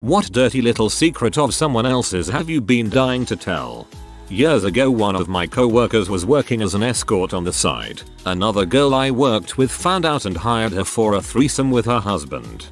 What dirty little secret of someone else's have you been dying to tell? Years ago, one of my co-workers was working as an escort on the side. Another girl I worked with found out and hired her for a threesome with her husband.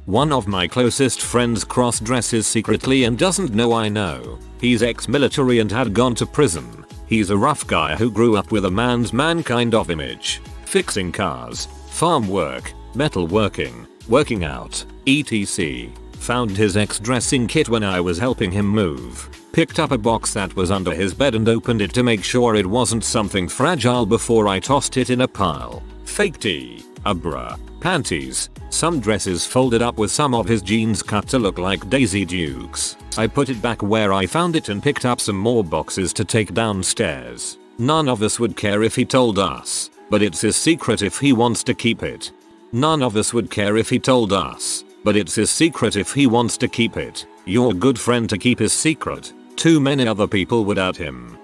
One of my closest friends cross-dresses secretly and doesn't know I know. He's ex-military and had gone to prison. He's a rough guy who grew up with a man's man kind of image. Fixing cars, farm work, metalworking, working out, etc. Found his ex-dressing kit when I was helping him move. Picked up a box that was under his bed and opened it to make sure it wasn't something fragile before I tossed it in a pile. Fake tee, a bra, panties, some dresses folded up with some of his jeans cut to look like Daisy Dukes. I put it back where I found it and picked up some more boxes to take downstairs. None of us would care if he told us, but it's his secret if he wants to keep it. None of us would care if he told us, but it's his secret if he wants to keep it. You're a good friend to keep his secret. Too many other people would doubt him.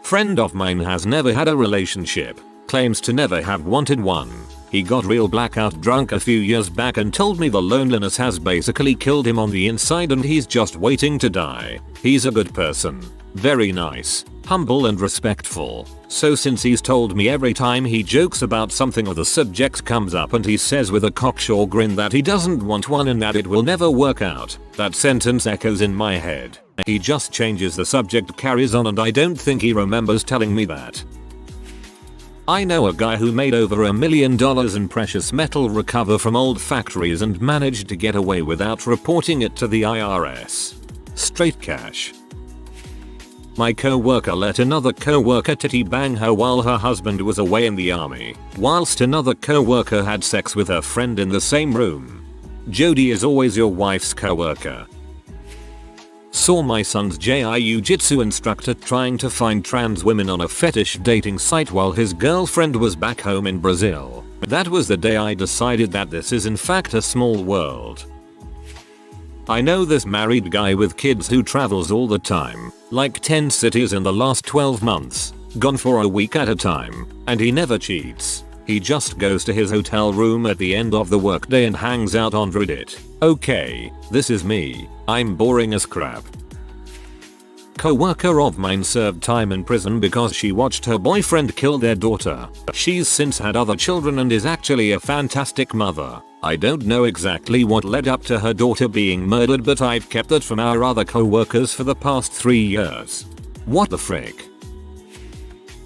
Friend of mine has never had a relationship, claims to never have wanted one. He got real blackout drunk a few years back and told me the loneliness has basically killed him on the inside and he's just waiting to die. He's a good person. Very nice, humble and respectful. So since he's told me every time he jokes about something or the subject comes up and he says with a cocksure grin that he doesn't want one and that it will never work out, that sentence echoes in my head. He just changes the subject, carries on, and I don't think he remembers telling me that. I know a guy who made over $1 million in precious metal recover from old factories and managed to get away without reporting it to the IRS. Straight cash. My co-worker let another co-worker titty bang her while her husband was away in the army, whilst another co-worker had sex with her friend in the same room. Jody is always your wife's co-worker. Saw my son's jiu-jitsu instructor trying to find trans women on a fetish dating site while his girlfriend was back home in Brazil. That was the day I decided that this is in fact a small world. I know this married guy with kids who travels all the time, like 10 cities in the last 12 months, gone for a week at a time, and he never cheats. He just goes to his hotel room at the end of the workday and hangs out on Reddit. Okay, this is me. I'm boring as crap. Co-worker of mine served time in prison because she watched her boyfriend kill their daughter. She's since had other children and is actually a fantastic mother. I don't know exactly what led up to her daughter being murdered, but I've kept that from our other co-workers for the past 3 years. What the frick?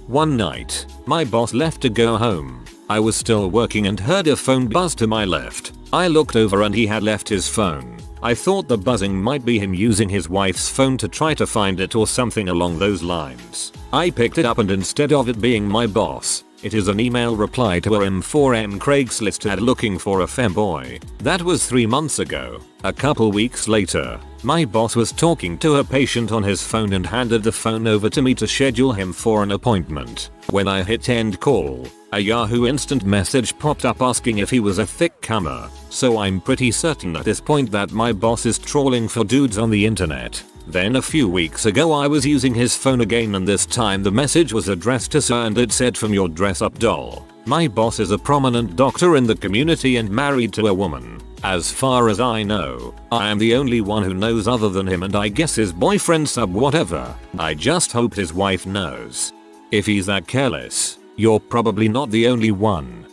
One night, my boss left to go home. I was still working and heard a phone buzz to my left. I looked over and he had left his phone. I thought the buzzing might be him using his wife's phone to try to find it or something along those lines. I picked it up and instead of it being my boss, it is an email reply to a M4M Craigslist ad looking for a femboy. That was 3 months ago. A couple weeks later, my boss was talking to a patient on his phone and handed the phone over to me to schedule him for an appointment. When I hit end call, a Yahoo instant message popped up asking if he was a thick comer. So I'm pretty certain at this point that my boss is trawling for dudes on the internet. Then a few weeks ago I was using his phone again and this time the message was addressed to sir and it said, "From your dress up doll." My boss is a prominent doctor in the community and married to a woman. As far as I know, I am the only one who knows other than him and I guess his boyfriend sub whatever. I just hope his wife knows. If he's that careless, you're probably not the only one.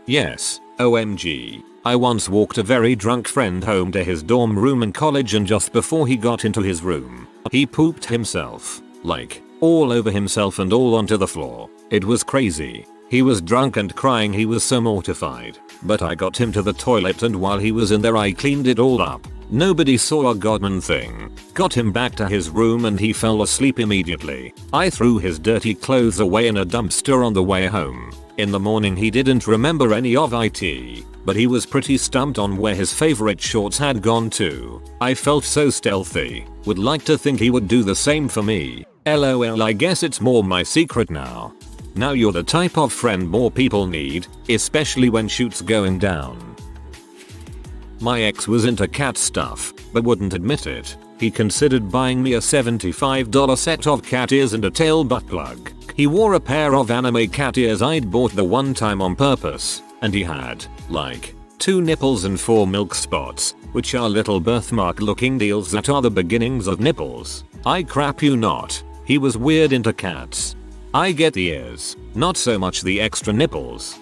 Yes, OMG. I once walked a very drunk friend home to his dorm room in college and just before he got into his room, he pooped himself. Like, all over himself and all onto the floor. It was crazy. He was drunk and crying, he was so mortified. But I got him to the toilet and while he was in there I cleaned it all up. Nobody saw a godman thing. Got him back to his room and he fell asleep immediately. I threw his dirty clothes away in a dumpster on the way home. In the morning he didn't remember any of it, but he was pretty stumped on where his favorite shorts had gone to. I felt so stealthy. Would like to think he would do the same for me. LOL, I guess it's more my secret now. Now you're the type of friend more people need, especially when shoot's going down. My ex was into cat stuff, but wouldn't admit it. He considered buying me a $75 set of cat ears and a tail butt plug. He wore a pair of anime cat ears I'd bought the one time on purpose, and he had, like, 2 nipples and 4 milk spots, which are little birthmark looking deals that are the beginnings of nipples. I crap you not. He was weird into cats. I get the ears, not so much the extra nipples.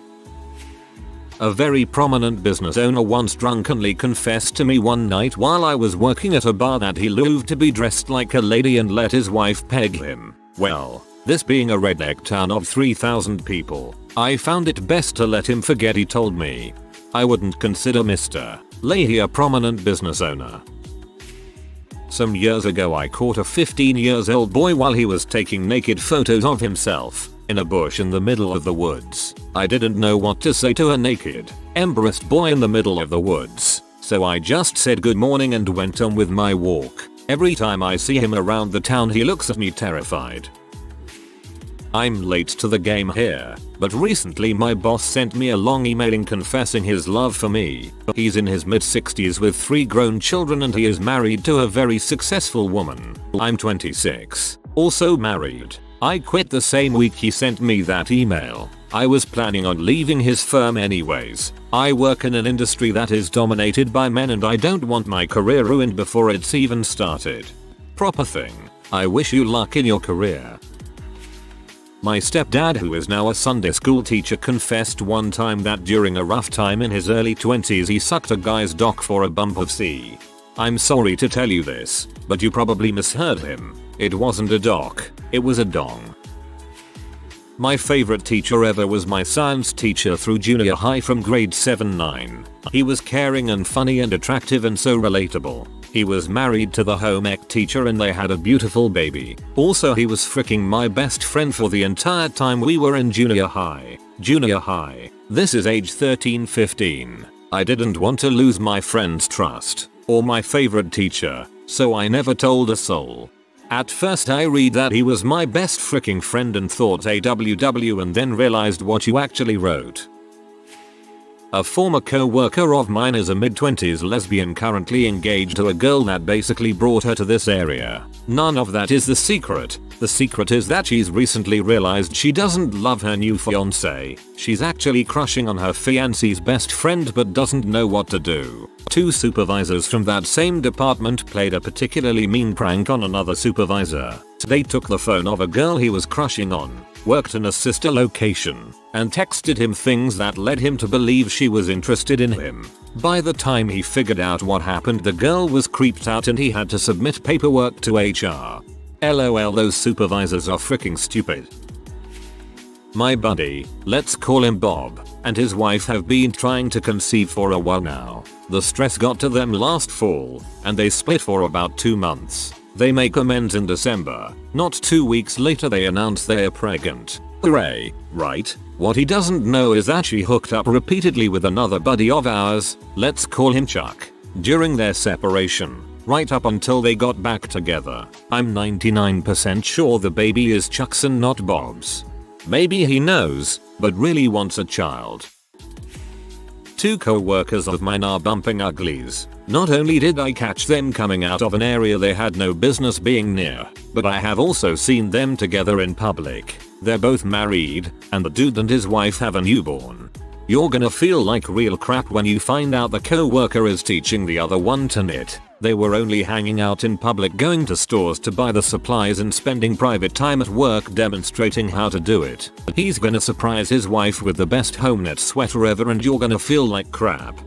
A very prominent business owner once drunkenly confessed to me one night while I was working at a bar that he loved to be dressed like a lady and let his wife peg him. Well, this being a redneck town of 3,000 people, I found it best to let him forget he told me. I wouldn't consider Mr. Leahy a prominent business owner. Some years ago I caught a 15-year-old boy while he was taking naked photos of himself in a bush in the middle of the woods. I didn't know what to say to a naked, embarrassed boy in the middle of the woods, so I just said good morning and went on with my walk. Every time I see him around the town he looks at me terrified. I'm late to the game here, but recently my boss sent me a long email confessing his love for me. He's in his mid-60s with 3 grown children and he is married to a very successful woman. I'm 26, also married. I quit the same week he sent me that email. I was planning on leaving his firm anyways. I work in an industry that is dominated by men and I don't want my career ruined before it's even started. Proper thing. I wish you luck in your career. My stepdad, who is now a Sunday school teacher, confessed one time that during a rough time in his early 20s he sucked a guy's dock for a bump of sea. I'm sorry to tell you this, but you probably misheard him. It wasn't a dock, it was a dong. My favorite teacher ever was my science teacher through junior high from grade 7-9. He was caring and funny and attractive and so relatable. He was married to the home ec teacher and they had a beautiful baby. Also, he was freaking my best friend for the entire time we were in junior high. This is age 13-15. I didn't want to lose my friend's trust, or my favorite teacher, so I never told a soul. At first I read that he was my best freaking friend and thought AWW and then realized what you actually wrote. A former co-worker of mine is a mid-20s lesbian currently engaged to a girl that basically brought her to this area. None of that is the secret. The secret is that she's recently realized she doesn't love her new fiance. She's actually crushing on her fiance's best friend but doesn't know what to do. 2 supervisors from that same department played a particularly mean prank on another supervisor. They took the phone of a girl he was crushing on, worked in a sister location, and texted him things that led him to believe she was interested in him. By the time he figured out what happened, the girl was creeped out and he had to submit paperwork to HR. LOL, those supervisors are freaking stupid. My buddy, let's call him Bob, and his wife have been trying to conceive for a while now. The stress got to them last fall, and they split for about 2 months. They make amends in December. Not 2 weeks later they announce they're pregnant. Hooray, right? What he doesn't know is that she hooked up repeatedly with another buddy of ours, let's call him Chuck, during their separation, right up until they got back together. I'm 99% sure the baby is Chuck's and not Bob's. Maybe he knows, but really wants a child. 2 co-workers of mine are bumping uglies. Not only did I catch them coming out of an area they had no business being near, but I have also seen them together in public. They're both married, and the dude and his wife have a newborn. You're gonna feel like real crap when you find out the co-worker is teaching the other one to knit. They were only hanging out in public, going to stores to buy the supplies and spending private time at work demonstrating how to do it. He's gonna surprise his wife with the best home knit sweater ever and you're gonna feel like crap.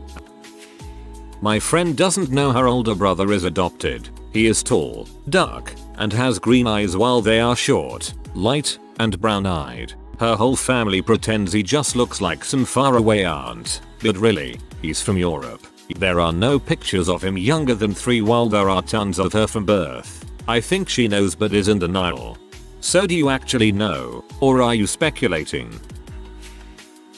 My friend doesn't know her older brother is adopted. He is tall, dark, and has green eyes while they are short, light, and brown-eyed. Her whole family pretends he just looks like some faraway aunt, but really, he's from Europe. There are no pictures of him younger than 3 while there are tons of her from birth. I think she knows but is in denial. So do you actually know, or are you speculating?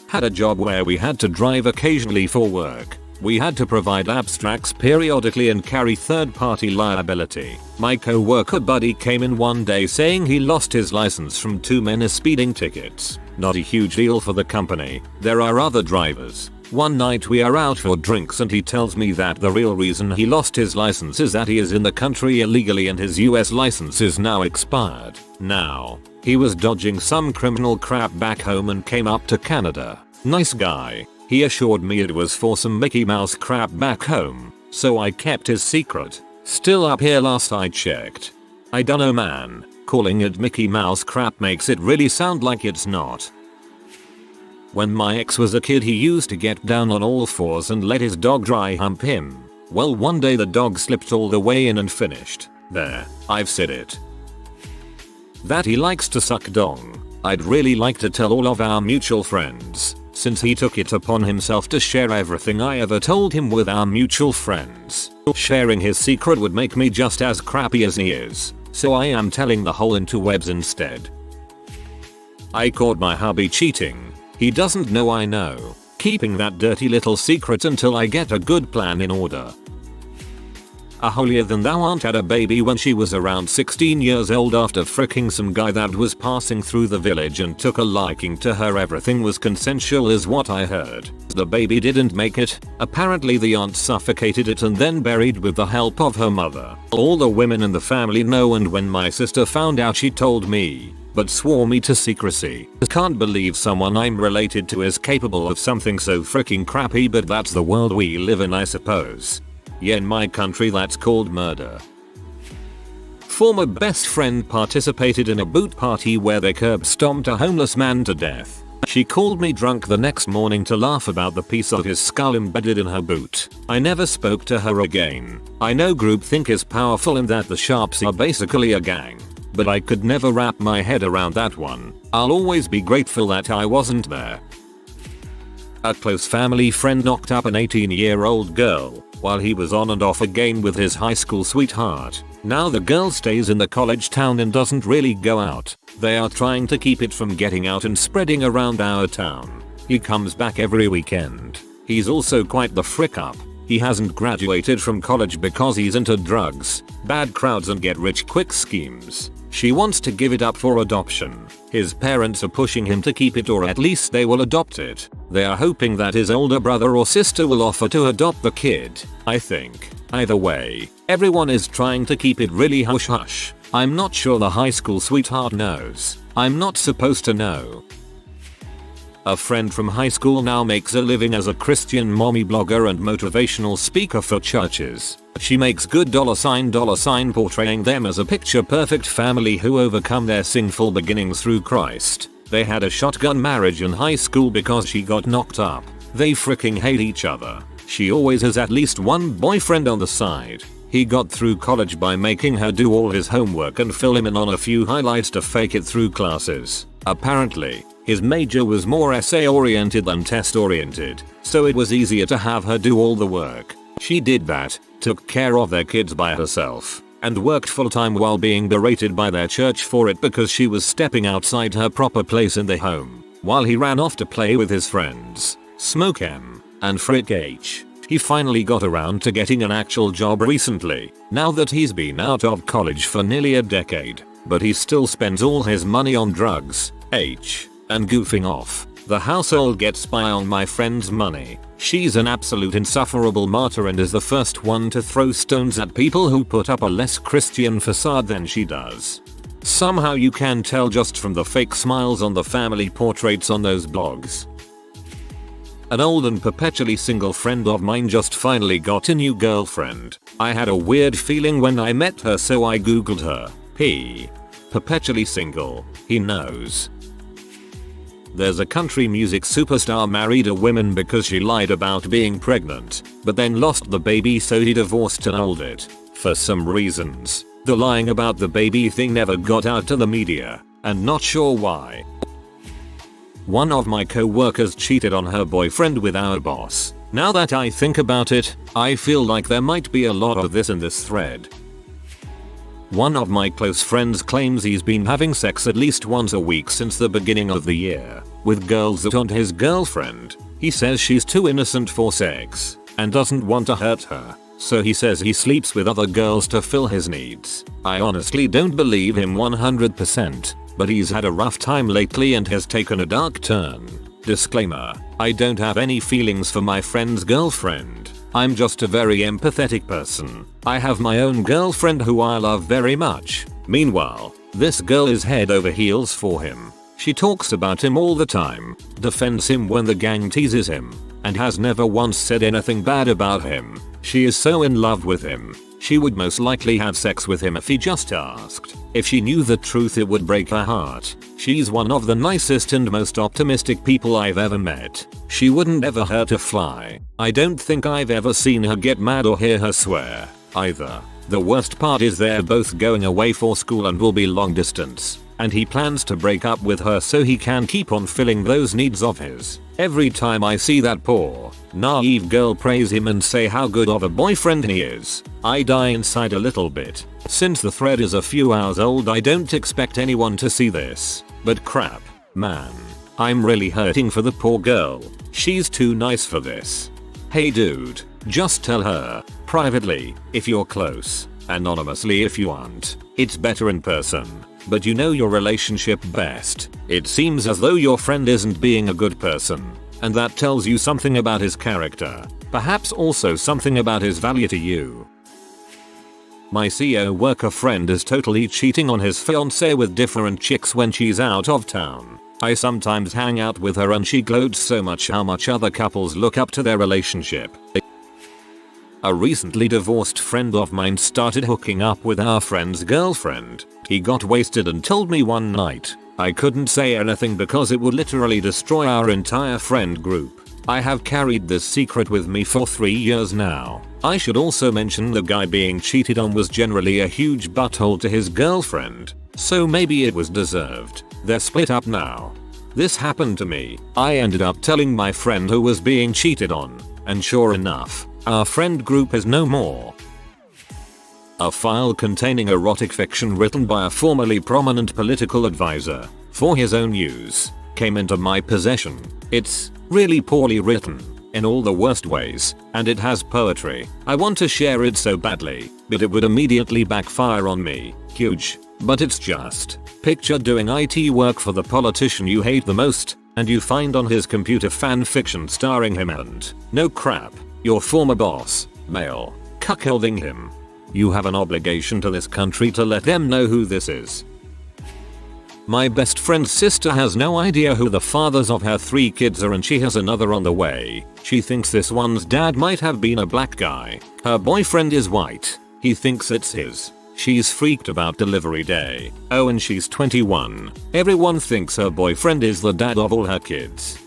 Had a job where we had to drive occasionally for work. We had to provide abstracts periodically and carry third-party liability. My co-worker buddy came in one day saying he lost his license from 2 men speeding tickets. Not a huge deal for the company. There are other drivers. One night we are out for drinks and he tells me that the real reason he lost his license is that he is in the country illegally and his US license is now expired. Now, he was dodging some criminal crap back home and came up to Canada. Nice guy. He assured me it was for some Mickey Mouse crap back home, so I kept his secret. Still up here last I checked. I dunno man, calling it Mickey Mouse crap makes it really sound like it's not. When my ex was a kid he used to get down on all fours and let his dog dry hump him. Well, one day the dog slipped all the way in and finished. There, I've said it. That he likes to suck dong. I'd really like to tell all of our mutual friends, since he took it upon himself to share everything I ever told him with our mutual friends. Sharing his secret would make me just as crappy as he is, so I am telling the whole interwebs instead. I caught my hubby cheating. He doesn't know I know. Keeping that dirty little secret until I get a good plan in order. A holier than thou aunt had a baby when she was around 16 years old after fricking some guy that was passing through the village and took a liking to her. Everything was consensual is what I heard. The baby didn't make it. Apparently the aunt suffocated it and then buried with the help of her mother. All the women in the family know, and when my sister found out she told me, but swore me to secrecy. Can't believe someone I'm related to is capable of something so freaking crappy, but that's the world we live in, I suppose. Yeah, in my country that's called murder. Former best friend participated in a boot party where they curb stomped a homeless man to death. She called me drunk the next morning to laugh about the piece of his skull embedded in her boot. I never spoke to her again. I know groupthink is powerful and that the Sharps are basically a gang, but I could never wrap my head around that one. I'll always be grateful that I wasn't there. A close family friend knocked up an 18-year-old girl while he was on and off again with his high school sweetheart. Now the girl stays in the college town and doesn't really go out. They are trying to keep it from getting out and spreading around our town. He comes back every weekend. He's also quite the frick up. He hasn't graduated from college because he's into drugs, bad crowds and get rich quick schemes. She wants to give it up for adoption. His parents are pushing him to keep it, or at least they will adopt it. They are hoping that his older brother or sister will offer to adopt the kid, I think. Either way, everyone is trying to keep it really hush hush. I'm not sure the high school sweetheart knows. I'm not supposed to know. A friend from high school now makes a living as a Christian mommy blogger and motivational speaker for churches. She makes good $sign portraying them as a picture-perfect family who overcome their sinful beginnings through Christ. They had a shotgun marriage in high school because she got knocked up. They freaking hate each other. She always has at least one boyfriend on the side. He got through college by making her do all his homework and fill him in on a few highlights to fake it through classes. Apparently, his major was more essay oriented than test oriented, so it was easier to have her do all the work. She did that, took care of their kids by herself, and worked full time while being berated by their church for it because she was stepping outside her proper place in the home, while he ran off to play with his friends, smoke M, and frick H. He finally got around to getting an actual job recently, now that he's been out of college for nearly a decade, but he still spends all his money on drugs, H, and goofing off. The household gets by on my friend's money. She's an absolute insufferable martyr and is the first one to throw stones at people who put up a less Christian facade than she does. Somehow you can tell just from the fake smiles on the family portraits on those blogs. An old and perpetually single friend of mine just finally got a new girlfriend. I had a weird feeling when I met her, so I googled her. Perpetually single. He knows. There's a country music superstar married a woman because she lied about being pregnant, but then lost the baby, so he divorced and annulled it. For some reasons, the lying about the baby thing never got out to the media, and not sure why. One of my co-workers cheated on her boyfriend with our boss. Now that I think about it, I feel like there might be a lot of this in this thread. One of my close friends claims he's been having sex at least once a week since the beginning of the year, with girls that aren't his girlfriend. He says she's too innocent for sex, and doesn't want to hurt her, so he says he sleeps with other girls to fill his needs. I honestly don't believe him 100%, but he's had a rough time lately and has taken a dark turn. Disclaimer: I don't have any feelings for my friend's girlfriend. I'm just a very empathetic person. I have my own girlfriend who I love very much. Meanwhile, this girl is head over heels for him. She talks about him all the time, defends him when the gang teases him, and has never once said anything bad about him. She is so in love with him. She would most likely have sex with him if he just asked. If she knew the truth, it would break her heart. She's one of the nicest and most optimistic people I've ever met. She wouldn't ever hurt a fly. I don't think I've ever seen her get mad or hear her swear, either. The worst part is they're both going away for school and will be long distance, and he plans to break up with her so he can keep on filling those needs of his. Every time I see that poor, naive girl praise him and say how good of a boyfriend he is, I die inside a little bit. Since the thread is a few hours old, I don't expect anyone to see this, but crap, man. I'm really hurting for the poor girl. She's too nice for this. Hey dude, just tell her, privately, if you're close, anonymously if you want. It's better in person. But you know your relationship best. It seems as though your friend isn't being a good person, and that tells you something about his character. Perhaps also something about his value to you. My CO worker friend is totally cheating on his fiancée with different chicks when she's out of town. I sometimes hang out with her and she gloats so much how much other couples look up to their relationship. A recently divorced friend of mine started hooking up with our friend's girlfriend. He got wasted and told me one night. I couldn't say anything because it would literally destroy our entire friend group. I have carried this secret with me for 3 years now. I should also mention the guy being cheated on was generally a huge butthole to his girlfriend, so maybe it was deserved. They're split up now. This happened to me. I ended up telling my friend who was being cheated on, and sure enough, our friend group is no more. A file containing erotic fiction written by a formerly prominent political advisor for his own use came into my possession. It's really poorly written in all the worst ways, and it has poetry. I want to share it so badly, but it would immediately backfire on me. Huge. But it's just, picture doing IT work for the politician you hate the most, and you find on his computer fan fiction starring him and, no crap, your former boss, male, cuckolding him. You have an obligation to this country to let them know who this is. My best friend's sister has no idea who the fathers of her 3 kids are, and she has another on the way. She thinks this one's dad might have been a black guy. Her boyfriend is white. He thinks it's his. She's freaked about delivery day. Oh, and she's 21. Everyone thinks her boyfriend is the dad of all her kids.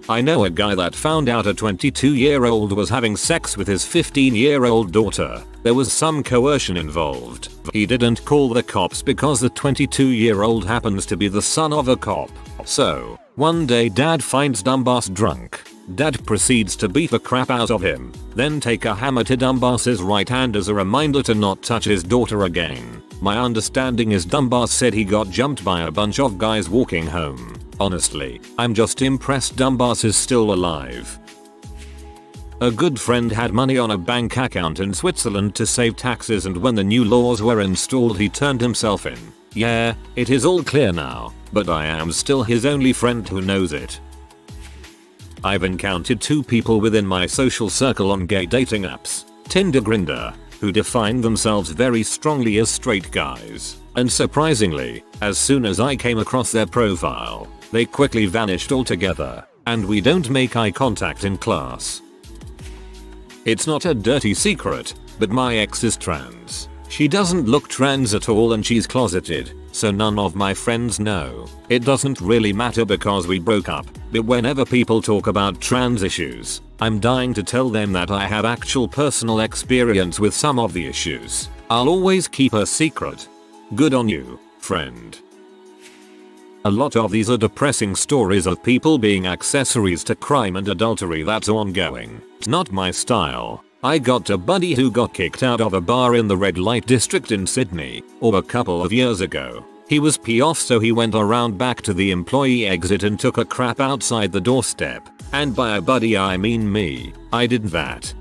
I know a guy that found out a 22-year-old was having sex with his 15-year-old daughter. There was some coercion involved. He didn't call the cops because the 22-year-old happens to be the son of a cop. So, one day dad finds Dumbass drunk. Dad proceeds to beat the crap out of him, then take a hammer to Dumbass's right hand as a reminder to not touch his daughter again. My understanding is Dumbass said he got jumped by a bunch of guys walking home. Honestly, I'm just impressed Dumbass is still alive. A good friend had money on a bank account in Switzerland to save taxes, and when the new laws were installed he turned himself in. Yeah, it is all clear now, but I am still his only friend who knows it. I've encountered 2 people within my social circle on gay dating apps, Tinder, Grindr, who define themselves very strongly as straight guys, and surprisingly, as soon as I came across their profile, they quickly vanished altogether, and we don't make eye contact in class. It's not a dirty secret, but my ex is trans. She doesn't look trans at all and she's closeted, so none of my friends know. It doesn't really matter because we broke up, but whenever people talk about trans issues, I'm dying to tell them that I have actual personal experience with some of the issues. I'll always keep a secret. Good on you, friend. A lot of these are depressing stories of people being accessories to crime and adultery that's ongoing. It's not my style. I got a buddy who got kicked out of a bar in the red light district in Sydney, or a couple of years ago. He was pee off, so he went around back to the employee exit and took a crap outside the doorstep. And by a buddy I mean me. I did that.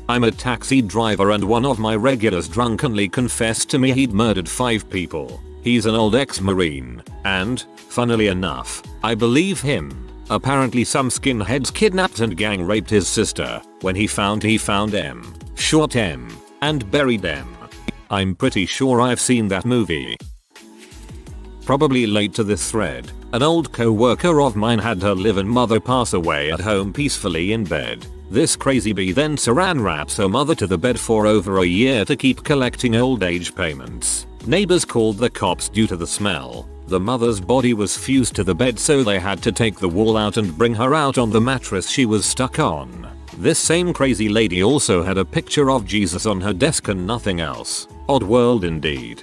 I'm a taxi driver and one of my regulars drunkenly confessed to me he'd murdered 5 people. He's an old ex-marine, and, funnily enough, I believe him. Apparently some skinheads kidnapped and gang raped his sister. When he found M, shot M, and buried M. I'm pretty sure I've seen that movie. Probably late to this thread, an old co-worker of mine had her live-in mother pass away at home peacefully in bed. This crazy bee then saran wraps her mother to the bed for over a year to keep collecting old age payments. Neighbors called the cops due to the smell. The mother's body was fused to the bed, so they had to take the wall out and bring her out on the mattress she was stuck on. This same crazy lady also had a picture of Jesus on her desk and nothing else. Odd world indeed.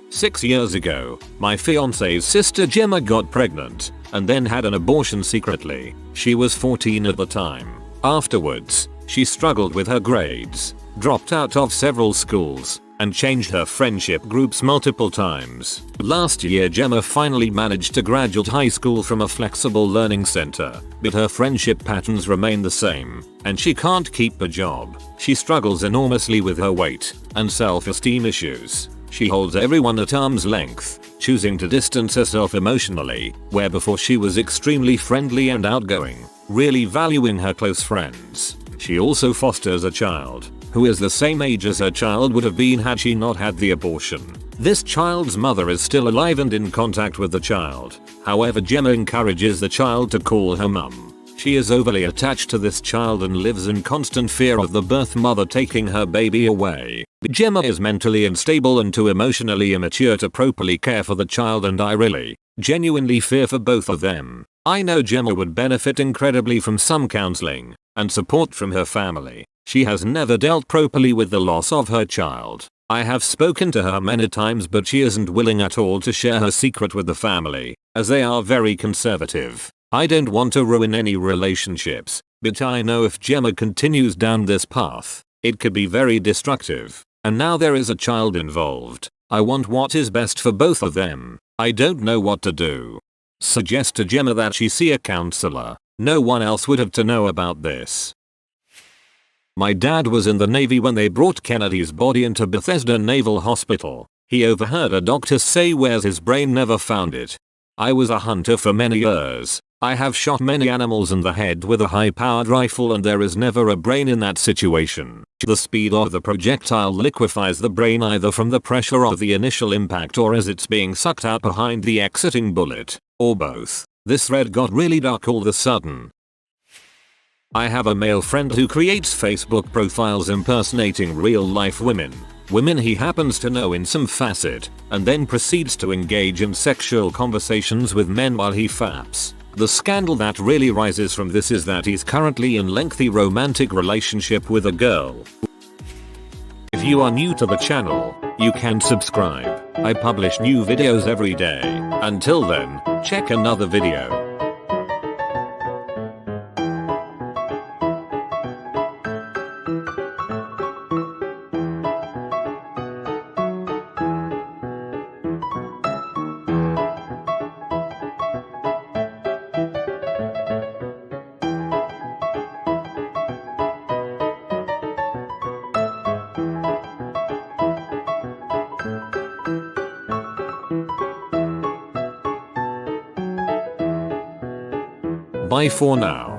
6 years ago, my fiance's sister Gemma got pregnant and then had an abortion secretly. She was 14 at the time. Afterwards, she struggled with her grades, dropped out of several schools, and changed her friendship groups multiple times. Last year, Gemma finally managed to graduate high school from a flexible learning center, but her friendship patterns remain the same, and she can't keep a job. She struggles enormously with her weight and self-esteem issues. She holds everyone at arm's length, choosing to distance herself emotionally, where before she was extremely friendly and outgoing, really valuing her close friends. She also fosters a child, who is the same age as her child would have been had she not had the abortion. This child's mother is still alive and in contact with the child. However, Gemma encourages the child to call her mum. She is overly attached to this child and lives in constant fear of the birth mother taking her baby away. Gemma is mentally unstable and too emotionally immature to properly care for the child, and I really, genuinely fear for both of them. I know Gemma would benefit incredibly from some counseling and support from her family. She has never dealt properly with the loss of her child. I have spoken to her many times, but she isn't willing at all to share her secret with the family, as they are very conservative. I don't want to ruin any relationships, but I know if Gemma continues down this path, it could be very destructive. And now there is a child involved. I want what is best for both of them. I don't know what to do. Suggest to Gemma that she see a counselor. No one else would have to know about this. My dad was in the Navy when they brought Kennedy's body into Bethesda Naval Hospital. He overheard a doctor say, "Where's his brain? Never found it." I was a hunter for many years. I have shot many animals in the head with a high-powered rifle, and there is never a brain in that situation. The speed of the projectile liquefies the brain either from the pressure of the initial impact or as it's being sucked out behind the exiting bullet, or both. This thread got really dark all of a sudden. I have a male friend who creates Facebook profiles impersonating real-life women he happens to know in some facet, and then proceeds to engage in sexual conversations with men while he faps. The scandal that really rises from this is that he's currently in lengthy romantic relationship with a girl. If you are new to the channel, you can subscribe. I publish new videos every day. Until then, check another video. Bye for now.